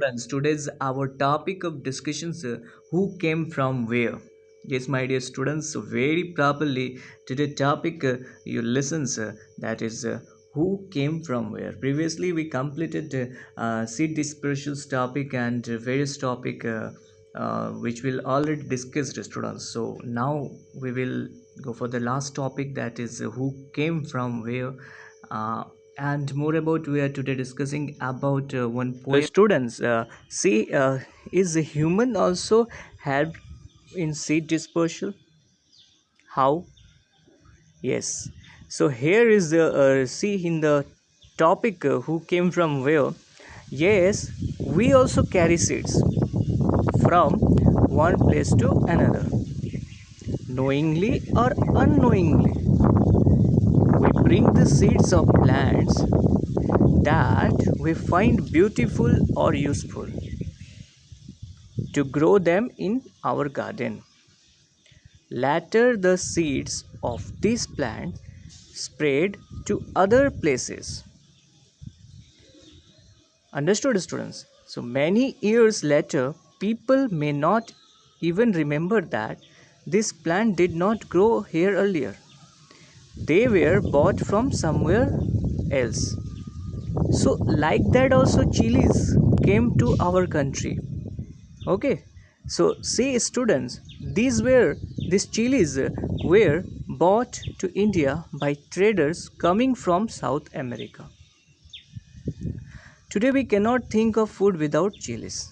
Students, today's our topic of discussions who came from where. Yes, my dear students, so very properly today topic you listen that is who came from where. Previously we completed seed dispersals topic and various topic which will already discussed students. So now we will go for the last topic, that is who came from where. uh, and more about, we are today discussing about one poem. Students, see, is a human also helped in seed dispersal? How? Yes. So here is the see in the topic who came from where. Yes, we also carry seeds from one place to another, knowingly or unknowingly. We bring the seeds of plants that we find beautiful or useful to grow them in our garden. Later, the seeds of these plants spread to other places. Understood, students? So, many years later, people may not even remember that this plant did not grow here earlier. They were bought from somewhere else. So, like that, also chilies came to our country. Okay, so say students, these chilies were bought to India by traders coming from South America. Today we cannot think of food without chilies.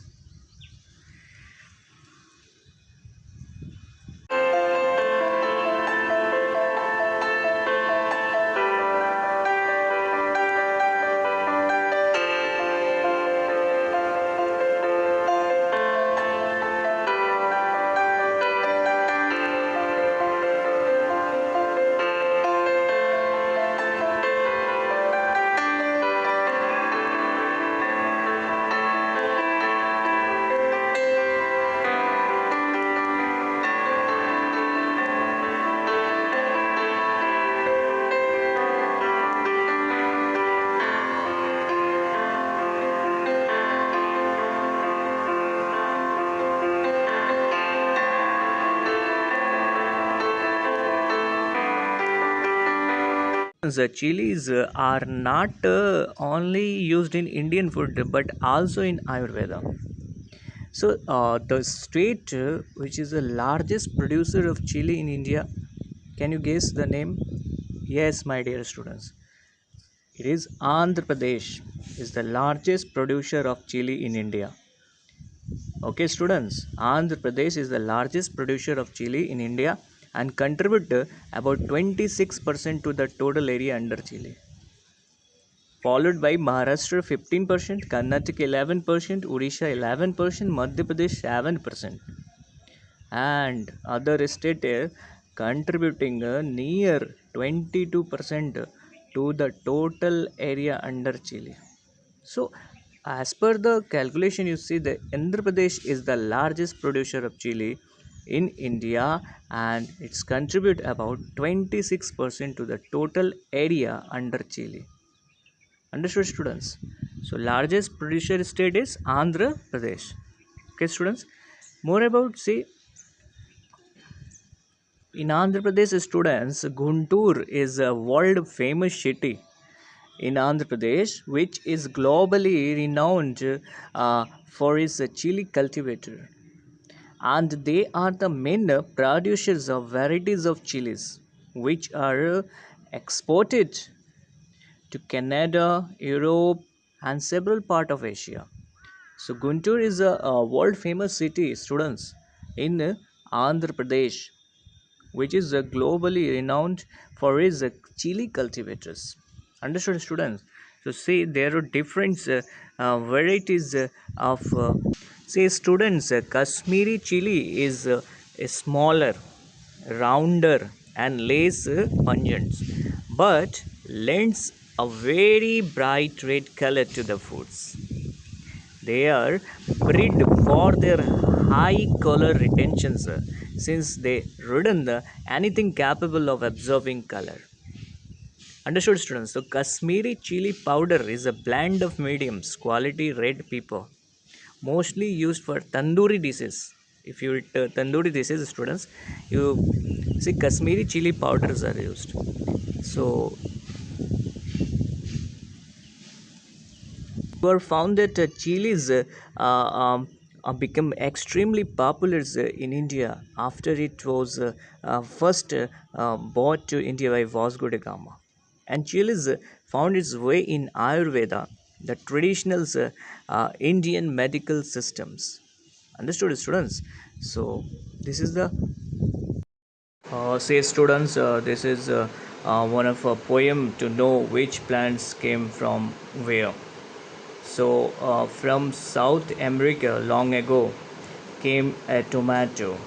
The chilies are not only used in Indian food but also in Ayurveda. So, the state which is the largest producer of chili in India, can you guess the name? Yes, my dear students, it is Andhra Pradesh is the largest producer of chili in India. Okay, students, Andhra Pradesh is the largest producer of chili in India and contribute about 26% to the total area under chili. Followed by Maharashtra 15%, Karnataka 11%, Odisha 11%, Madhya Pradesh 7%, and other states contributing near 22% to the total area under Chile. So, as per the calculation, you see the Andhra Pradesh is the largest producer of chili in India and it's contribute about 26% to the total area under chili. Understood, students? So, largest producer state is Andhra Pradesh. Okay, students. More about, see, in Andhra Pradesh, students, Guntur is a world famous city in Andhra Pradesh, which is globally renowned for its chili cultivator. And they are the main producers of varieties of chilies, which are exported to Canada, Europe, and several parts of Asia. So Guntur is a world famous city, students, in Andhra Pradesh, which is globally renowned for its chili cultivators. Understood, students? So see, there are different varieties of say students. Kashmiri chili is smaller, rounder, and less pungent, but lends a very bright red color to the foods. They are bred for their high color retention, sir, since they retain anything capable of absorbing color. Understood, students? So, Kashmiri chili powder is a blend of mediums quality red pepper mostly used for tandoori dishes. If you eat tandoori dishes, students, you see Kashmiri chili powders are used. So were found that chilies become extremely popular in India after it was first brought to India by Vasco da Gama. And chilies found its way in Ayurveda, the traditional Indian medical systems. Understood, students? So, this is the say students. This is one of a poem to know which plants came from where. So, from South America long ago came a tomato,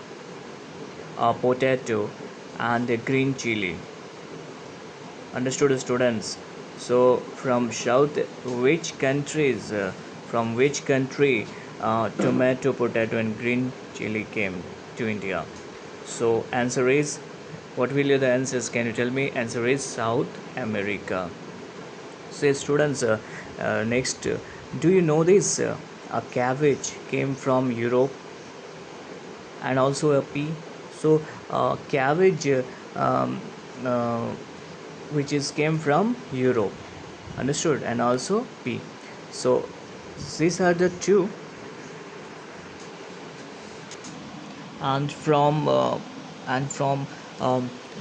a potato, and a green chili. Understood, students? So, from South, which countries, from which country tomato, potato, and green chili came to India? So, answer is, what will be the answers? Can you tell me? Answer is South America. Say students, next, do you know this? A cabbage came from Europe and also a pea. So cabbage, uh, which is came from Europe, understood, and also pea. So these are the two, and from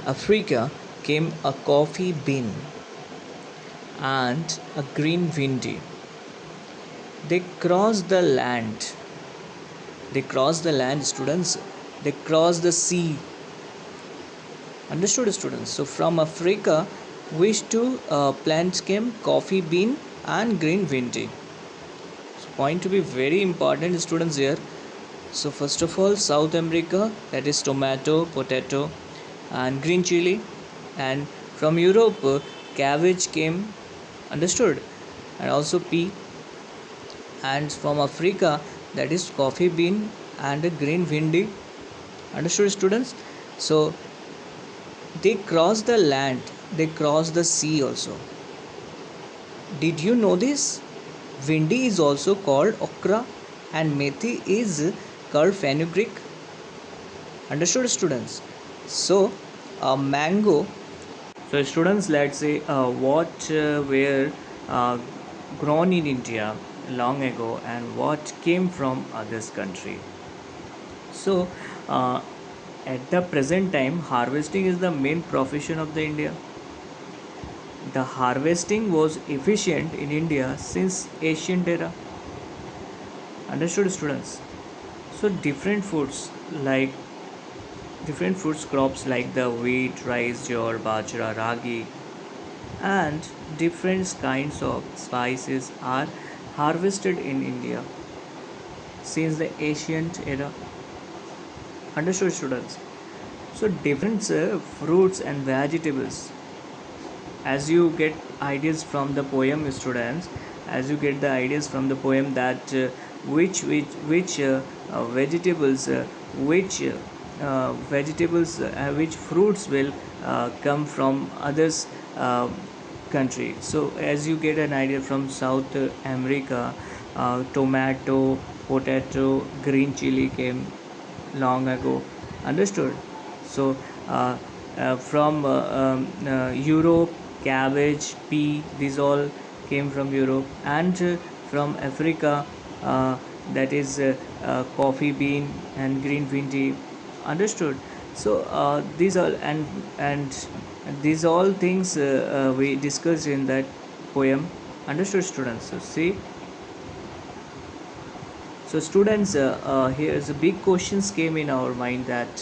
Africa came a coffee bean and a green vindy. They crossed the land. They cross the land, students. They cross the sea. Understood, students? So from Africa, which two plants came? Coffee bean and green vindy. So point to be very important, students here. So first of all, South America, that is tomato, potato, and green chili. And from Europe, cabbage came. Understood? And also pea. And from Africa, that is coffee bean and a green vindy. Understood, students? So they cross the land, they cross the sea also. Did you know this? Vindy is also called okra and methi is called fenugreek. Understood, students? So mango. So students, let's say what were uh, grown in India long ago and what came from others country. So uh, at the present time, harvesting is the main profession of the India. The harvesting was efficient in India since ancient era. Understood, students? So like different foods crops like the wheat, rice, jowar, bajra, ragi, and different kinds of spices are harvested in India since the ancient era. Understood, students? So different fruits and vegetables, as you get ideas from the poem, students, as you get the ideas from the poem that which vegetables which fruits will come from others uh, country. So as you get an idea from South America, tomato, potato, green chili came long ago. Understood? So from Europe, cabbage, pea, these all came from Europe, and from Africa, that is coffee bean and green vindy. Understood? So these all and these all things we discussed in that poem. Understood, students? So see, so students, here's a big questions came in our mind that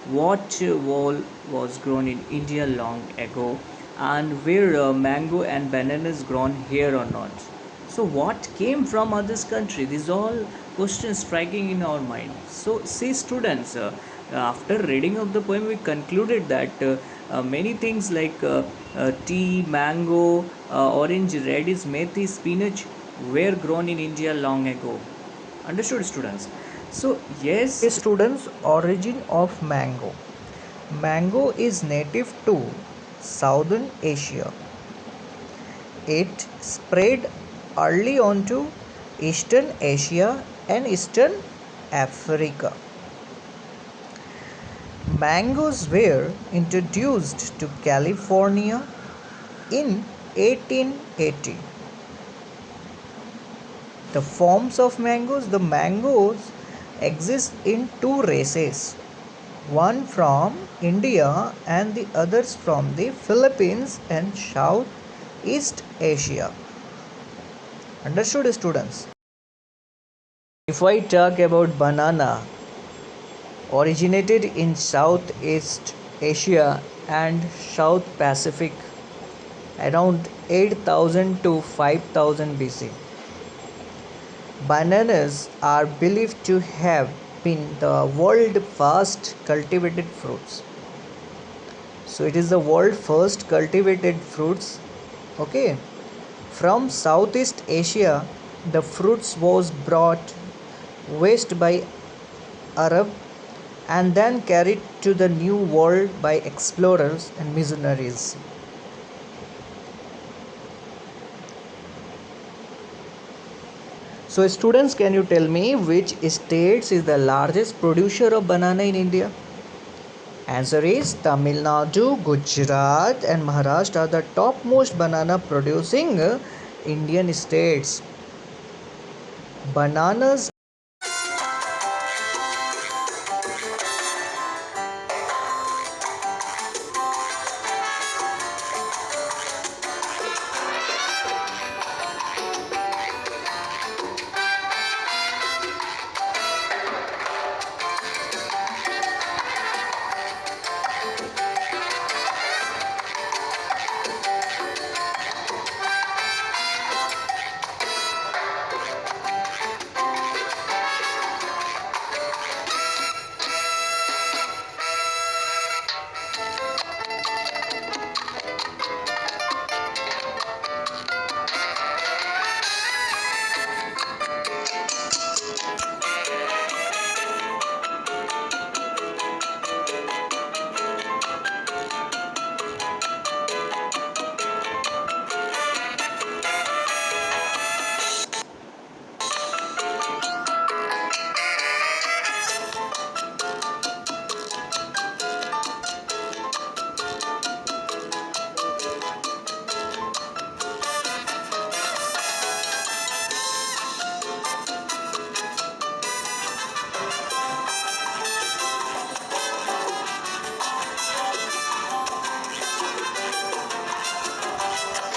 what wall was grown in India long ago, and where mango and bananas grown here or not. So what came from others country? These all questions striking in our mind. So see, students, after reading of the poem, we concluded that many things like tea, mango, orange, radish, methi, spinach were grown in India long ago. Understood, students? So yes, students, origin of mango. Mango is native to Southern Asia. It spread early onto Eastern Asia and Eastern Africa. Mangoes were introduced to California in 1880. The forms of mangoes, the mangoes exist in two races, one from India and the others from the Philippines and Southeast Asia. Understood, students? If I talk about banana, originated in Southeast Asia and South Pacific around 8000 to 5000 BC. Bananas are believed to have been the world's first cultivated fruits. So it is the world first cultivated fruits. Okay. From Southeast Asia, the fruits was brought west by Arab and then carried to the New World by explorers and missionaries. So students, can you tell me which states is the largest producer of banana in India? Answer is Tamil Nadu, Gujarat and Maharashtra are the topmost banana producing Indian states. Bananas.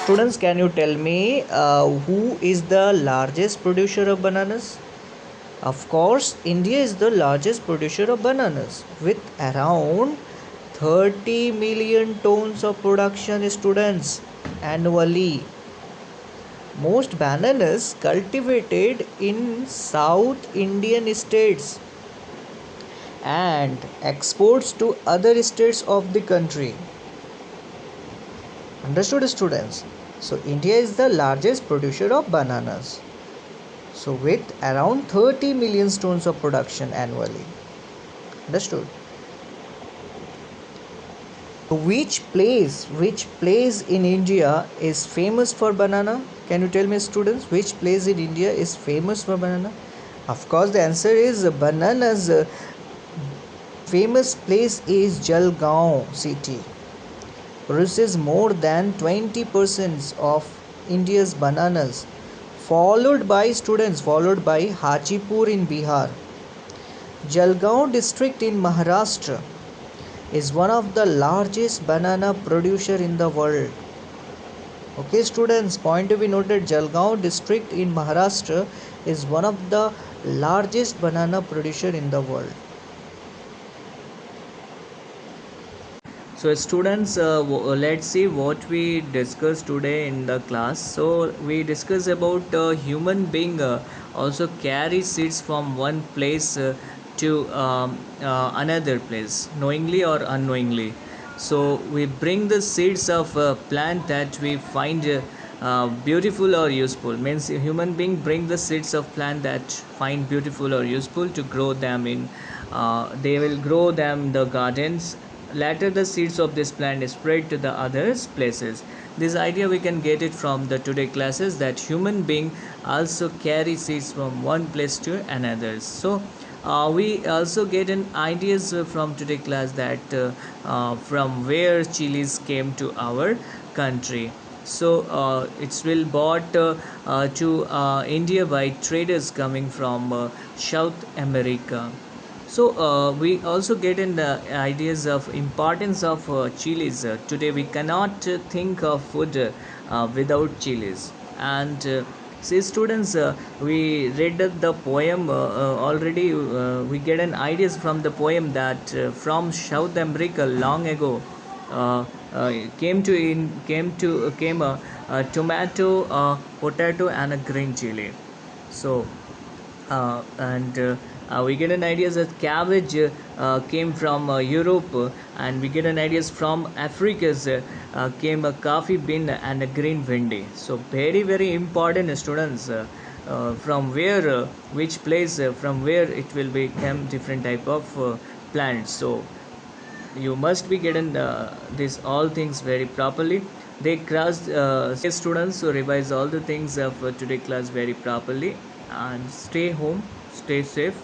Students, can you tell me who is the largest producer of bananas? Of course, India is the largest producer of bananas with around 30 million tons of production, students, annually. Most bananas cultivated in South Indian states and exports to other states of the country. Understood, students? So India is the largest producer of bananas. So with around 30 million tons of production annually. Understood? Which place in India is famous for banana? Can you tell me, students, which place in India is famous for banana? Of course, the answer is bananas. Famous place is Jalgaon city. Produces more than 20% of India's bananas, followed by Hajipur in Bihar. Jalgaon district in Maharashtra is one of the largest banana producer in the world. Okay, students, point to be noted, Jalgaon district in Maharashtra is one of the largest banana producer in the world. So students, let's see what we discussed today in the class. So we discussed about human being also carry seeds from one place to another place, knowingly or unknowingly. So we bring the seeds of plant that we find beautiful or useful. Means human being bring the seeds of plant that find beautiful or useful to grow them in. They will grow them in the gardens later the seeds of this plant spread to the other places. This idea we can get it from the today classes, that human being also carry seeds from one place to another. So we also get an ideas from today class that from where chilies came to our country. So it's will bought to India by traders coming from South America. So we also get in the ideas of importance of chilies. Today we cannot think of food without chilies. And see students, we read the poem already. We get an ideas from the poem that from South America long ago uh, came a tomato, potato, and a green chili. So and we get an idea that cabbage came from Europe, and we get an ideas from Africa's came a coffee bean and a green vindi. So very important students, from where which place from where it will become different type of plants. So you must be getting these all things very properly. They class students so revise all the things of today class very properly, and stay home, stay safe.